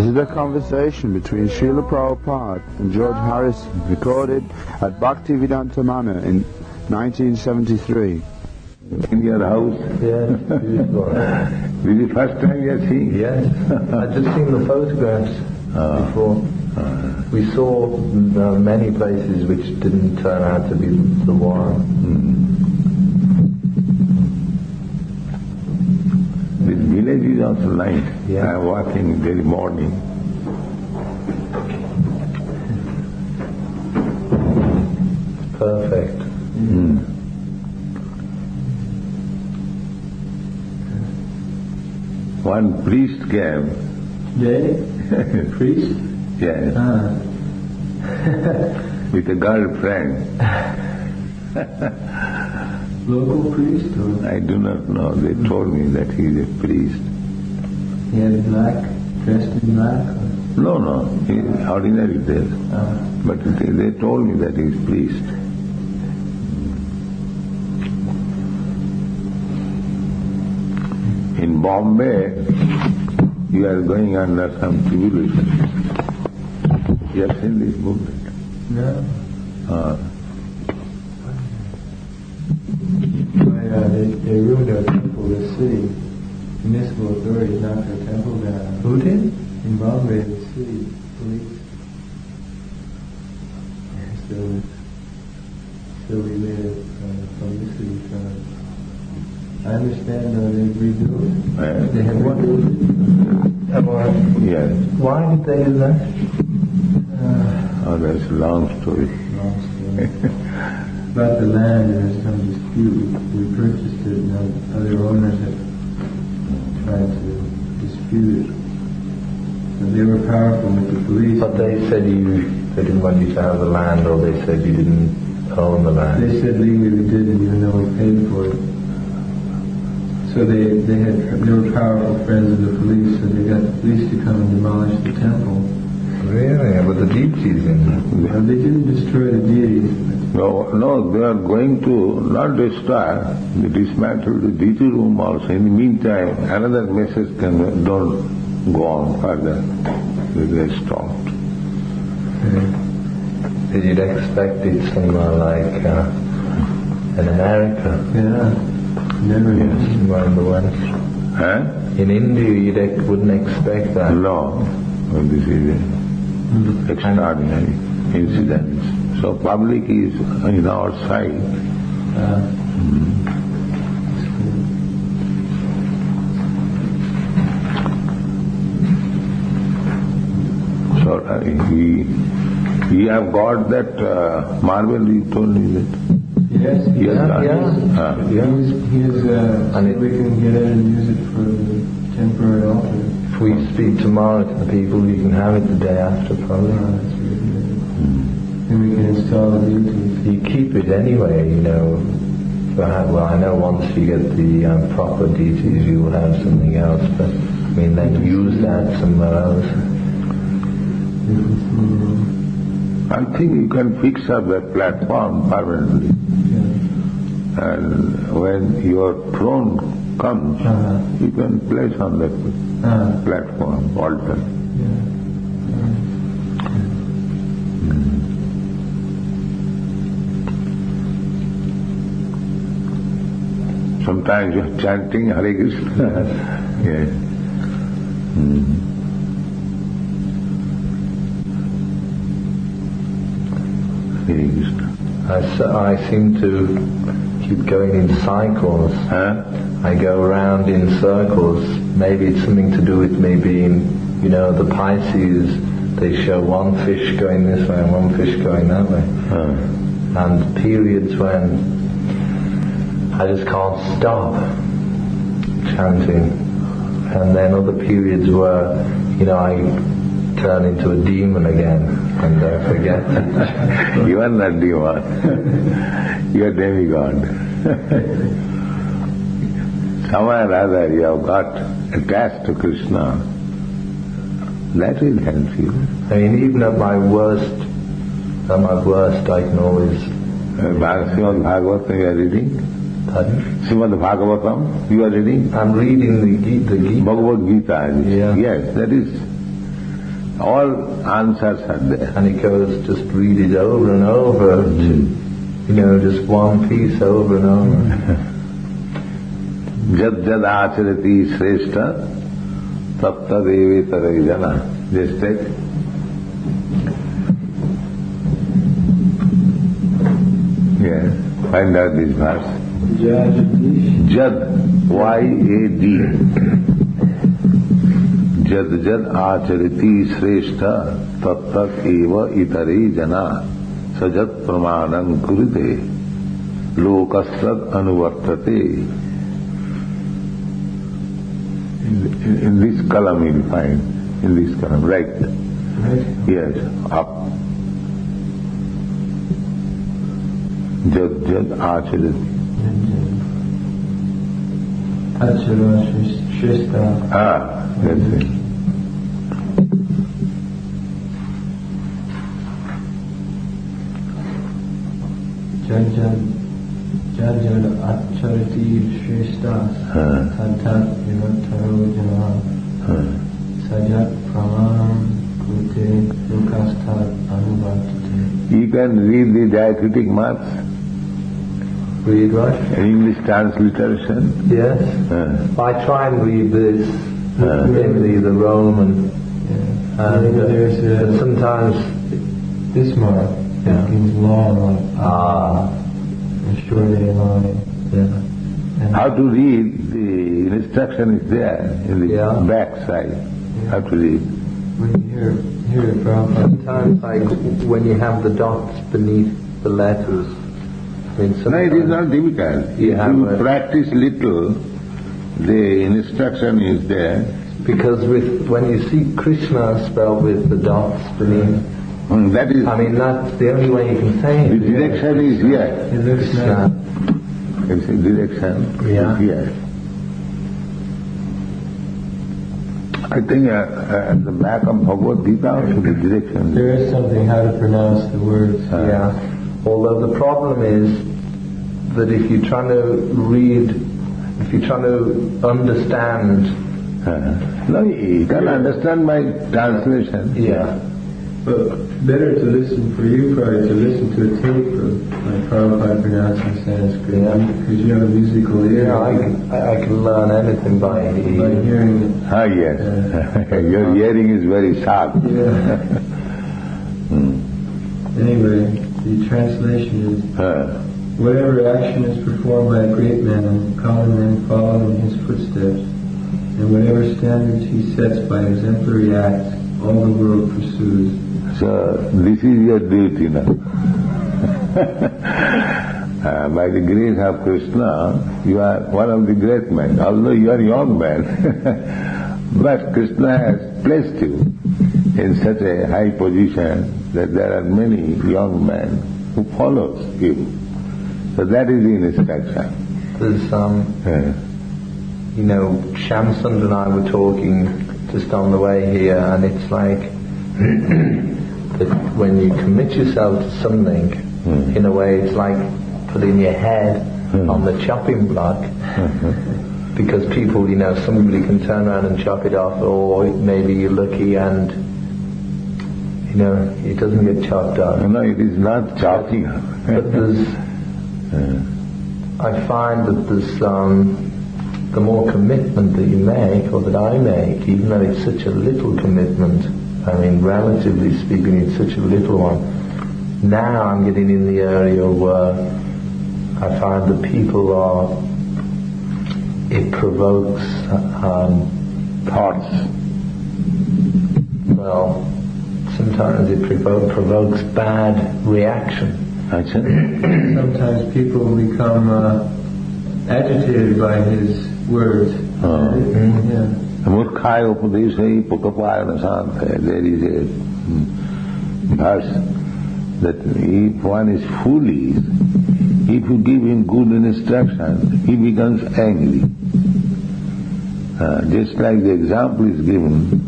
This is a conversation between Srila Prabhupada and George Harrison, recorded at Bhaktivedanta Manor in 1973. In your house? Yes, beautiful. This is the first time you are seeing? Yes, I'd just seen the photographs before. We saw many places which didn't turn out to be the one. This village is also nice. Yeah. I am walking very morning. Perfect. One priest came. Jay? Priest? Yes. With a girlfriend. Local priest? Or? I do not know. They told me that he is a priest. He had black, dressed in black? Or? No, he is ordinary dress. But they told me that he is priest. In Bombay, you are going under some tribulation. You have seen this movement? No. They ruined our temple, the city. Municipal authorities knocked our temple down. Who did? In Bombay, the city police. So we made a publicity from it. I understand they've rebuilt it. They have rebuilt it? Yes. Why did they do that? That's a long story. Long story. About the land, there's some dispute. We purchased it, and other owners have tried to dispute it. So they were powerful with the police. But they said they didn't want you to have the land, or they said you didn't own the land? They said legally we didn't, even though we paid for it. So they were powerful friends of the police, so they got the police to come and demolish the temple. Really? But the deities in there? Well, they didn't destroy the deities. No, they are going to not destroy, they dismantle the deity room also. In the meantime, another message don't go on further. They stopped. Did you expect it somewhere like in America? Yeah. Never somewhere in the West. In India you wouldn't expect that. No. Well, this is extraordinary incidents. So public is in our side. So we have got that marble you told me that. Yes, he has. And we can get it and use it for the temporary altar. If we speak tomorrow to the people, we can have it the day after, probably. That's really good. And we can install the deities. You keep it anyway, you know. Well, I know once you get the proper deities, you will have something else. But I mean, then use that somewhere else. I think you can fix up that platform permanently. And when your throne comes, you can place on that platform, altar. Sometimes you are chanting Hare Krishna. Yes. Hare Krishna. I seem to keep going in cycles. I go around in circles. Maybe it's something to do with me being, the Pisces, they show one fish going this way and one fish going that way. And periods when I just can't stop chanting. And then other periods where, I turn into a demon again and forget. You are not demon. You are demigod. Somewhere or other you have got attached to Krishna. That will help you. I mean, even at my worst, I can always... Srimad Bhagavatam you are reading? Pardon? Srimad Bhagavatam you are reading? I'm reading the Gita. Bhagavad Gita. Yeah. Yes, that is All answers are there. And he goes, just read it over and over, just one piece over and over. Jad jad acharati shrestha tat tad evetare jana. Just take. Yes, find out this verse. Jad, Y-A-D. Jad jad acharati shrestha tat tad eva itare jana. Sajat pramanam kurite lokasad anuvartate. In this column you'll find, in this column, right? Yes, up. Jad jad acharati. Achara Shrestha. That's it. Jad jad acharati Shrestha. Tantat vivattaro jana. Sajat pramanam kurte lokastat anuvartate. You can read the diacritic marks. Read what? English transliteration. Yes. I try and read this in the Roman. There's sometimes this mark. It means long, like short A line. Yeah. How to read, the instruction is there in the back side. How to read. When you hear it, Prabhupada. Sometimes, like when you have the dots beneath the letters. No, it is not difficult. If you practice little, the instruction is there. Because when you see Krishna spelled with the dots beneath, that is. I mean, that's the only way you can say it. The direction is here. It looks nice. It's a direction is here. I think at the back of Bhagavad Gita also the direction. There is something how to pronounce the words. Although the problem is that if you're trying to read, if you're trying to understand... No, you can understand my translation. Yeah. But better to listen for you, probably, to listen to a tape of like Prabhupada pronouncing Sanskrit. Because you have a musical ear. Yeah, I can learn anything by hearing it. Yes. Your hearing is very sharp. Yeah. Anyway, the translation is, whatever action is performed by a great man, common men follow in his footsteps, and whatever standards he sets by exemplary acts, all the world pursues. So, this is your duty now. By the grace of Krishna, you are one of the great men, although you are a young man. But Krishna has placed you in such a high position that there are many young men who follows you. So that is the instruction. There's Shamsund and I were talking just on the way here, and it's like that when you commit yourself to something, in a way it's like putting your head on the chopping block, because people, somebody can turn around and chop it off, or maybe you're lucky and it doesn't get chopped off. No, it is not chopping. But there's, I find that there's the more commitment that you make, or that I make, even though it's such a little commitment, I mean, relatively speaking, it's such a little one. Now I'm getting in the area where I find that people it provokes thoughts. Well, sometimes it provokes bad reaction. Sometimes people become agitated by his words. Murkhaya upadesai pukapayana santaya. There is a verse that if one is foolish, if you give him good instruction, he becomes angry. Just like the example is given,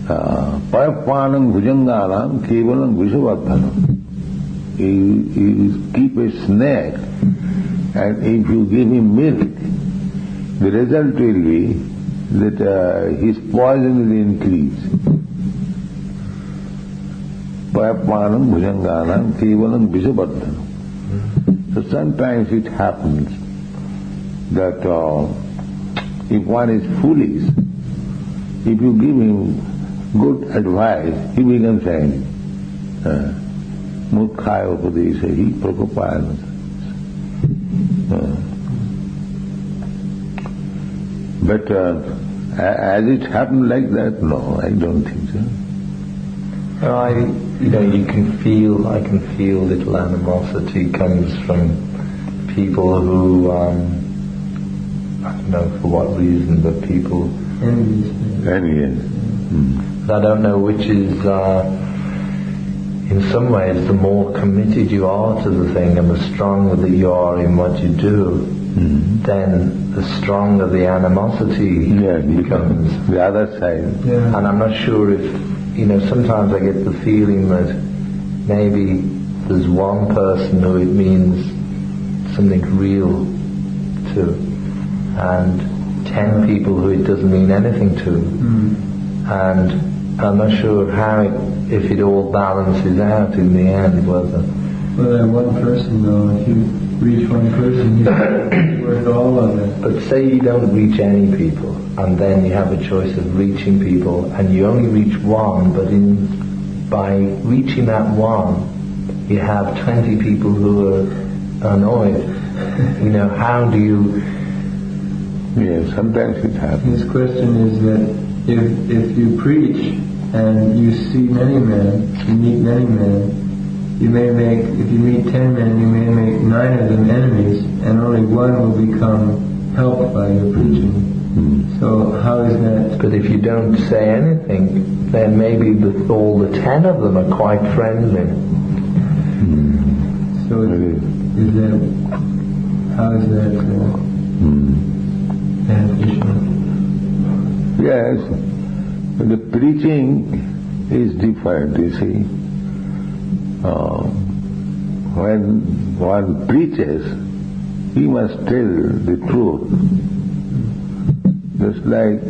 payapanam bhujanganam kevalam vishavardhanam. You keep a snake, and if you give him milk, the result will be that his poison will increase. Swayapmanam bhujanganam kevalam visabardhanam. So sometimes it happens that if one is foolish, if you give him good advice, he becomes angry. Murkhaya upadesahi Prabhupada. But has it happened like that? No, I don't think so. I can feel little animosity comes from people who, I don't know for what reason, but people... Envious. I don't know which is, in some ways, the more committed you are to the thing and the stronger that you are in what you do, then the stronger the animosity becomes. The other side. Yeah. And I'm not sure if, sometimes I get the feeling that maybe there's one person who it means something real to, and 10 people who it doesn't mean anything to. And I'm not sure if it all balances out in the end, whether... Well, that one person though, if you reach one person, you're worth all of it. But say you don't reach any people, and then you have a choice of reaching people, and you only reach one, but by reaching that one, you have 20 people who are annoyed. How do you... Yes, sometimes it happens. His question is that if you preach and you see many men, you meet many men, you may make, if you meet 10 men, you may make 9 of them enemies, and only one will become helped by your preaching. So how is that? But if you don't say anything, then maybe all the 10 of them are quite friendly. So how is that beneficial? Yes, but the preaching is different, you see. When one preaches, he must tell the truth. Just like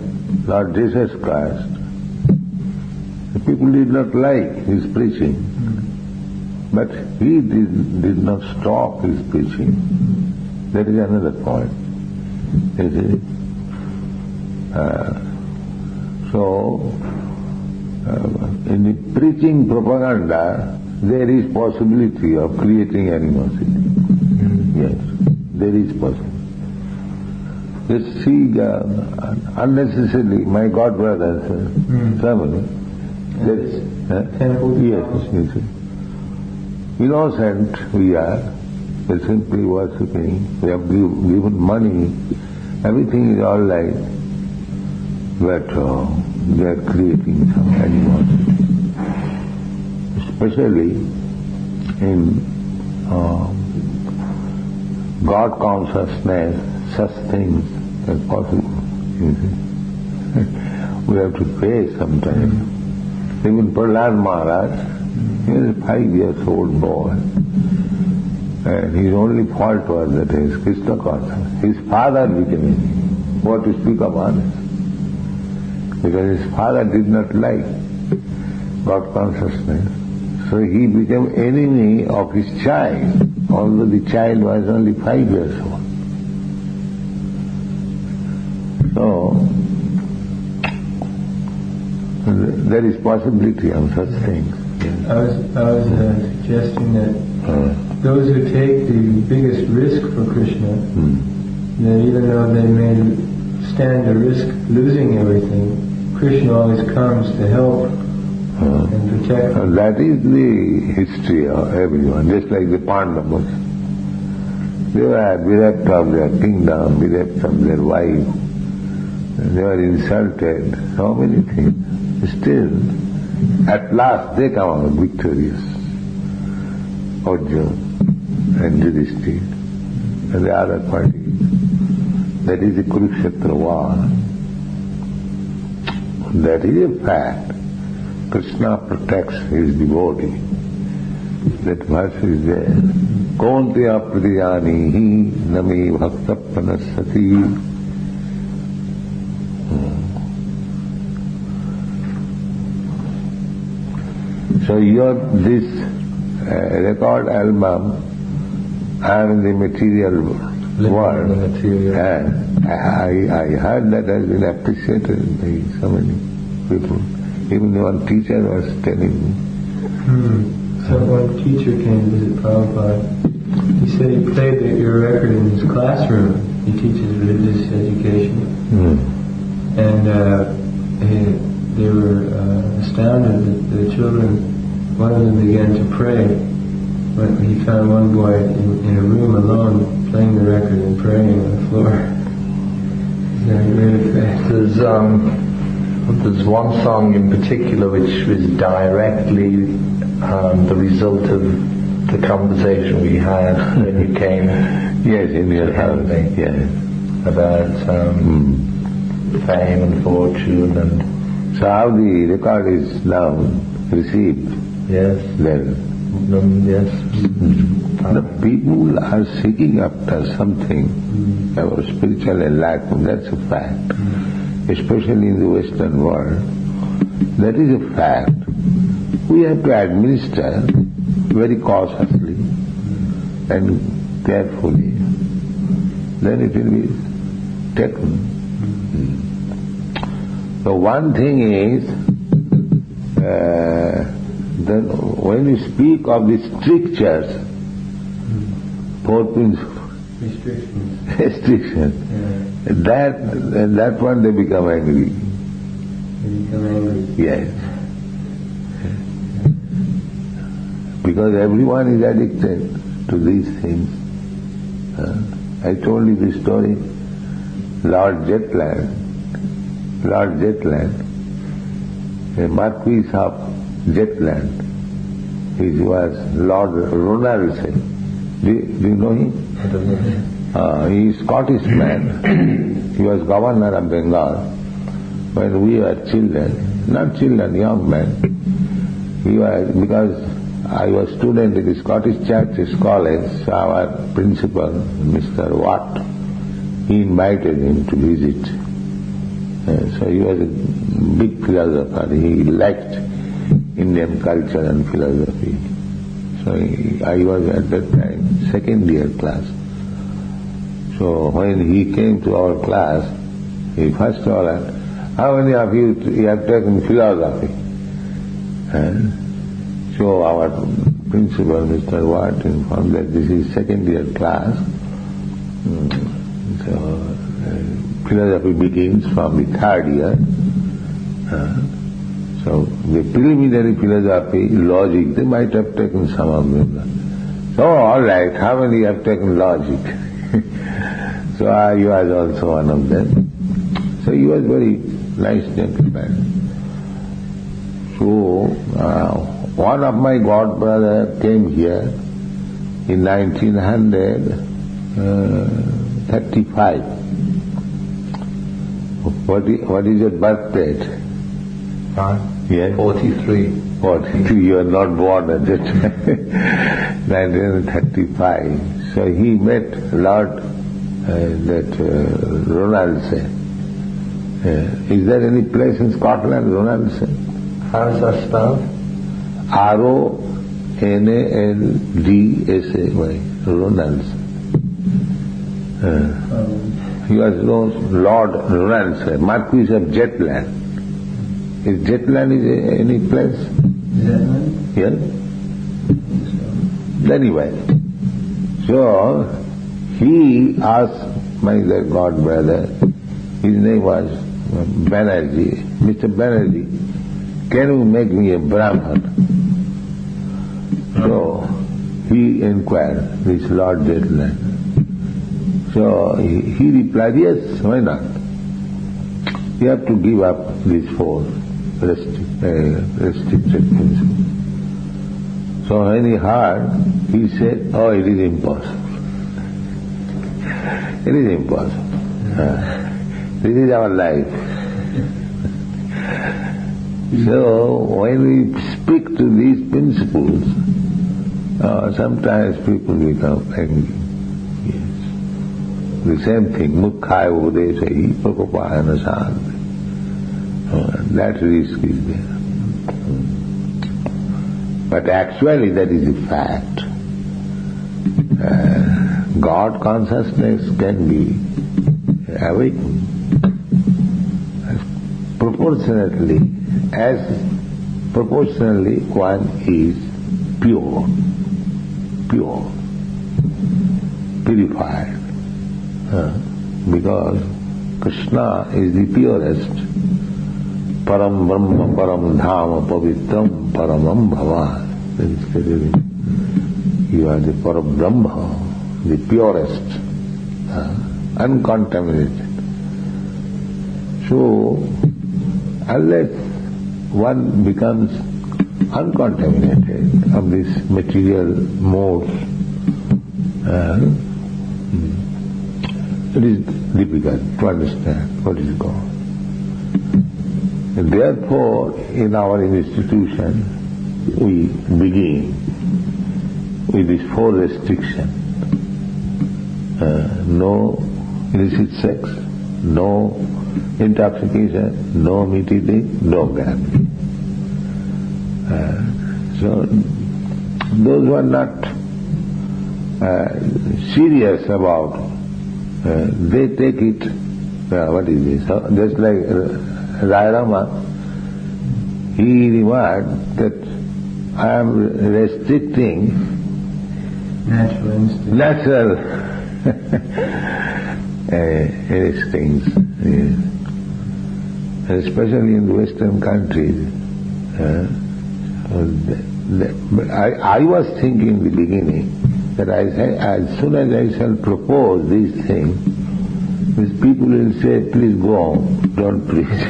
Lord Jesus Christ. The people did not like his preaching, but he did not stop his preaching. That is another point. You see? In the preaching propaganda, there is possibility of creating animosity. Yes, there is possibility. Just see unnecessarily, my godbrother's family. Yes. Innocent we are. We are simply worshipping. We have given money. Everything is all right. But they are creating some animosity. Especially in God consciousness, such things are possible. You see. We have to pray sometimes. Even Prahlad Maharaj, he was a 5-year-old boy. And his only fault was that his Krishna consciousness. His father became what to speak of others. Because his father did not like God consciousness. So he became enemy of his child, although the child was only 5 years old. So, there is possibility of such things. I was suggesting that those who take the biggest risk for Krishna, that even though they may stand the risk losing everything, Krishna always comes to help and protect them. That is the history of everyone, just like the Pandavas. They were bereft of their kingdom, bereft of their wife. They were insulted, so many things. Still, at last they come out victorious. Arjuna and Yudhishthira and the other party. That is the Kurukshetra war. That is a fact. Krishna protects his devotee. That verse is there. Kaunteya pratijanihi nami bhakta pranasati. So this record album, I am in the material world. In the material. I heard that has been appreciated by so many people. Even one teacher was telling me. So one teacher came to visit Prabhupada. He said he played your record in his classroom. He teaches religious education. And they were astounded that the children, one of them began to pray when he found one boy in a room alone playing the record and praying on the floor. There's one song in particular which was directly the result of the conversation we had when you came. Yes, in your house. Yes. About fame and fortune and. So how the record is now received? Yes. Then. Yes. The people are seeking after something, our spiritual enlightenment, that's a fact. Especially in the Western world. That is a fact. We have to administer very cautiously and carefully. Then it will be taken. So one thing is, that when you speak of the strictures, 4 principles, restrictions, that one they become angry. They become angry. Yes. Because everyone is addicted to these things. I told you the story, Lord Jetland, a Marquis of Jetland, he was Lord Ronaldson. Do you know him? I don't know. He is Scottish man. He was governor of Bengal when we were children, not children, young men. He was, because I was student in the Scottish Church College, so our principal, Mr. Watt, he invited him to visit. So he was a big philosopher. He liked Indian culture and philosophy. So I was at that time second year class. So when he came to our class, he first of all asked, how many of you have taken philosophy? And so our principal, Mr. Watt, informed that this is second year class. So philosophy begins from the third year. So the preliminary philosophy, logic, they might have taken some of them. So all right, how many have taken logic? So I was also one of them. So he was very nice gentleman. So one of my godbrother came here in 1935. What is your birth date? Yes. 43. 43. You are not born at that time. 1935. So he met Lord Ronaldson. Is there any place in Scotland, Ronaldson? How is that spelled? R-O-N-A-L-D-S-A-Y. Ronaldson. He was Lord Ronaldson, Marquis of Jetland. Is Jetland any place? Jetland? Yes. Anyway, so he asked my godbrother, his name was Banerjee, Mr. Banerjee, can you make me a Brahman? So he inquired, this Lord Jetland. So he replied, yes, why not? You have to give up these 4 restricted principles. So when he heard, he said, oh, it is impossible. It is impossible. This is our life. So when we speak to these principles, sometimes people become angry. Yes. The same thing, Mukhaya Udesai, Prakopayana Shanti. That risk is there. But actually that is a fact. God consciousness can be awakened proportionally one is pure, purified. Because Krishna is the purest. Param Brahma, Param Dhama, Pavitram, Paramam Bhava. You are the Param Brahma, the purest, uncontaminated. So, unless one becomes uncontaminated of this material modes, it is difficult to understand what is God. And therefore, in our institution, we begin with these 4 restrictions. No illicit sex, no intoxication, no meat eating, no gambling. So those who are not serious about, they take it, what is this? Just like Rama, he remarked that I am restricting natural instinct. Natural instincts, especially in the Western countries. But I was thinking in the beginning that as soon as I shall propose these things, these people will say, please go on, don't preach.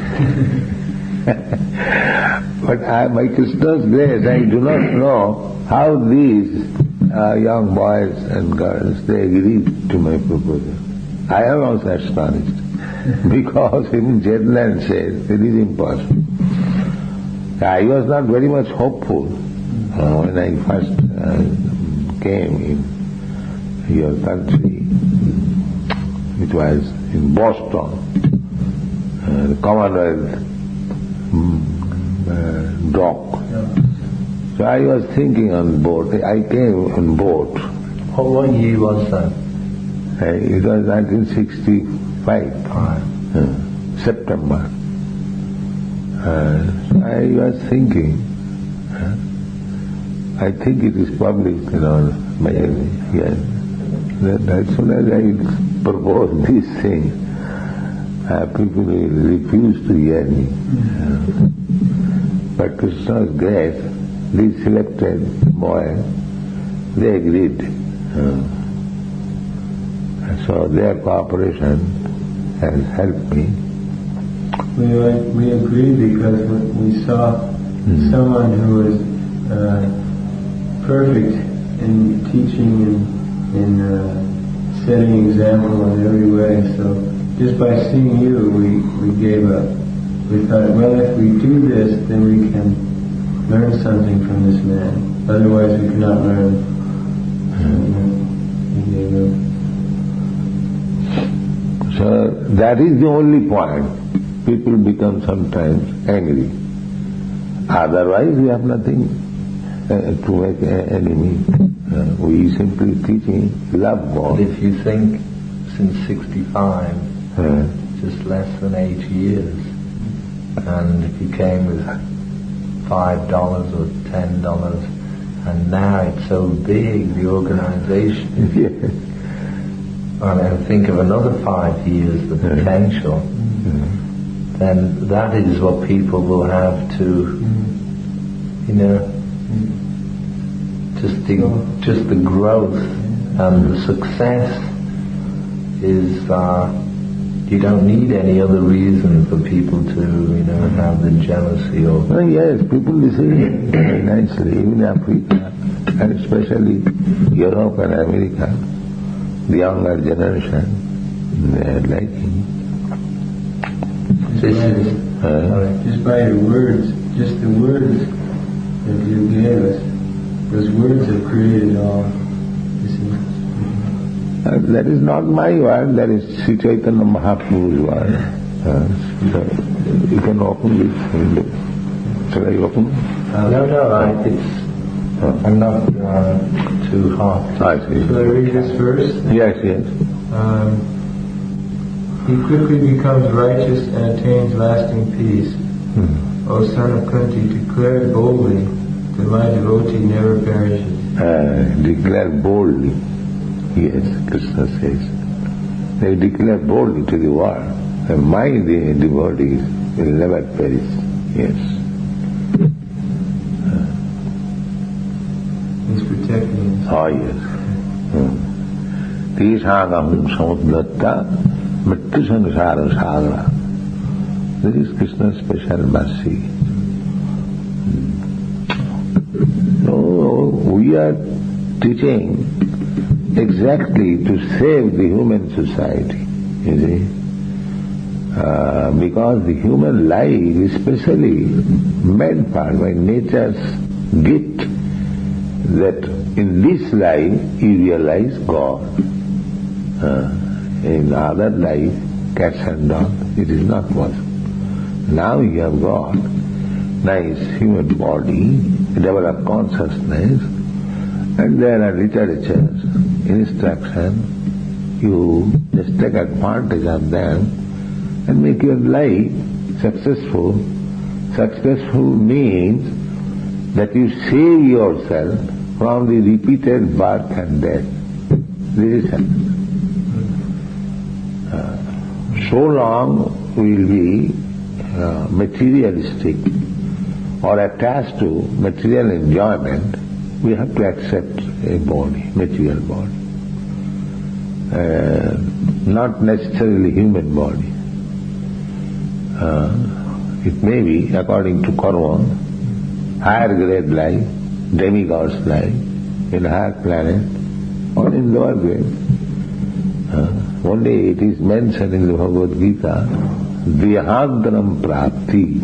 But by Krishna's grace, I do not know how these young boys and girls, they agreed to my proposal. I am also astonished, because even Jetland says it is impossible. I was not very much hopeful when I first came in your country. It was in Boston, the Commonwealth dock. So I was thinking on boat. I came on boat. What year was that? It was 1965, September. I was thinking, I think it is published in our magazine, yes, that as soon as I propose these things, people will refuse to hear me. But Krishna's grace, these selected boys, they agreed. So their cooperation has helped me. We agreed because we saw someone who was perfect in teaching and in setting example in every way. So just by seeing you, we gave up. We thought, well, if we do this, then we can learn something from this man. Otherwise, we cannot learn. We gave up. So that is the only point. People become sometimes angry. Otherwise, we have nothing to make enemy. We simply teaching love God. If you think since 65, just less than 8 years, and if you came with $5 or $10, and now it's so big, the organization. Yes. And I think of another 5 years, the potential. Then that is what people will have to, just the growth and the success is, you don't need any other reason for people to, have the jealousy or... Well, yes, people listen very nicely, even Africa, and especially Europe and America, the younger generation, they are liking. Just by your words, just the words that you gave us, those words have created all this. That is not my word, that is Sri Chaitanya Mahaprabhu's word. So you can open this window. Shall I open? No, it's I'm not too hot. I see. Shall I read this verse? Yes, yes. He quickly becomes righteous and attains lasting peace. O son of Kunti, declare boldly that my devotee never perishes. Declare boldly. Yes, Krishna says. They declare boldly to the world that my devotees will never perish. Yes. He's protecting us. Oh, yes. Tishāgam samuddatta mrittu saṅsāra sāgara. This is Krishna's special mercy. So we are teaching exactly to save the human society, you see. Because the human life is specially made for by nature's gift that in this life you realize God. In other life, cats and dogs, it is not possible. Now you have got nice human body, develop consciousness, and there are literatures, instruction. You just take advantage of them and make your life successful. Successful means that you save yourself from the repeated birth and death. This is success. So long we will be materialistic or attached to material enjoyment, we have to accept a body, material body. Not necessarily human body. It may be, according to karma, higher grade life, demigod's life, in higher planet, or in lower grade. One day it is mentioned in the Bhagavad Gita, Dhyādhanam Prapti.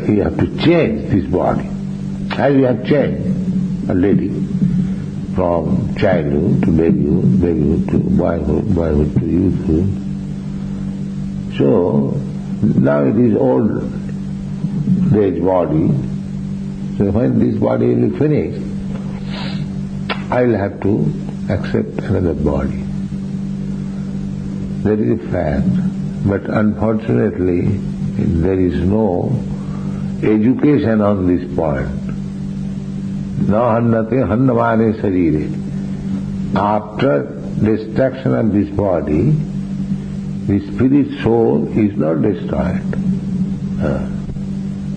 You have to change this body. As you have changed already, from childhood to babyhood, babyhood to boyhood, boyhood to youthhood. So, now it is old age body. So when this body will be finished, I will have to accept another body. That is a fact. But unfortunately, there is no education on this point. Na hannate hannamane sarire. After destruction of this body, the spirit soul is not destroyed.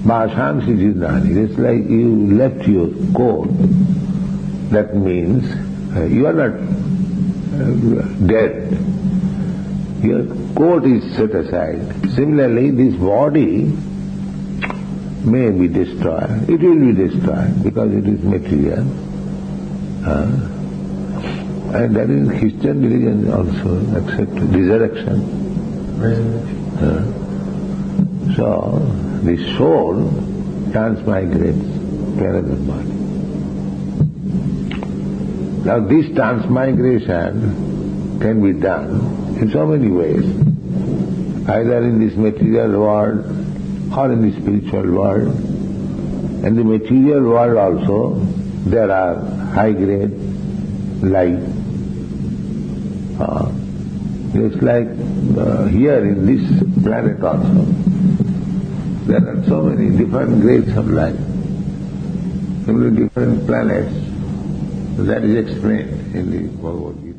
Bhāsāṅsi jiddhāni. It's like you left your coat. That means you are not dead. Your coat is set aside. Similarly, this body may be destroyed. It will be destroyed because it is material. And that is Christian religion also accepts resurrection. So the soul transmigrates to another body. Now this transmigration can be done in so many ways, either in this material world or in the spiritual world. In the material world also there are high-grade life. It's like here in this planet also, there are so many different grades of life, so many different planets. That is explained in the Bhagavad Gita.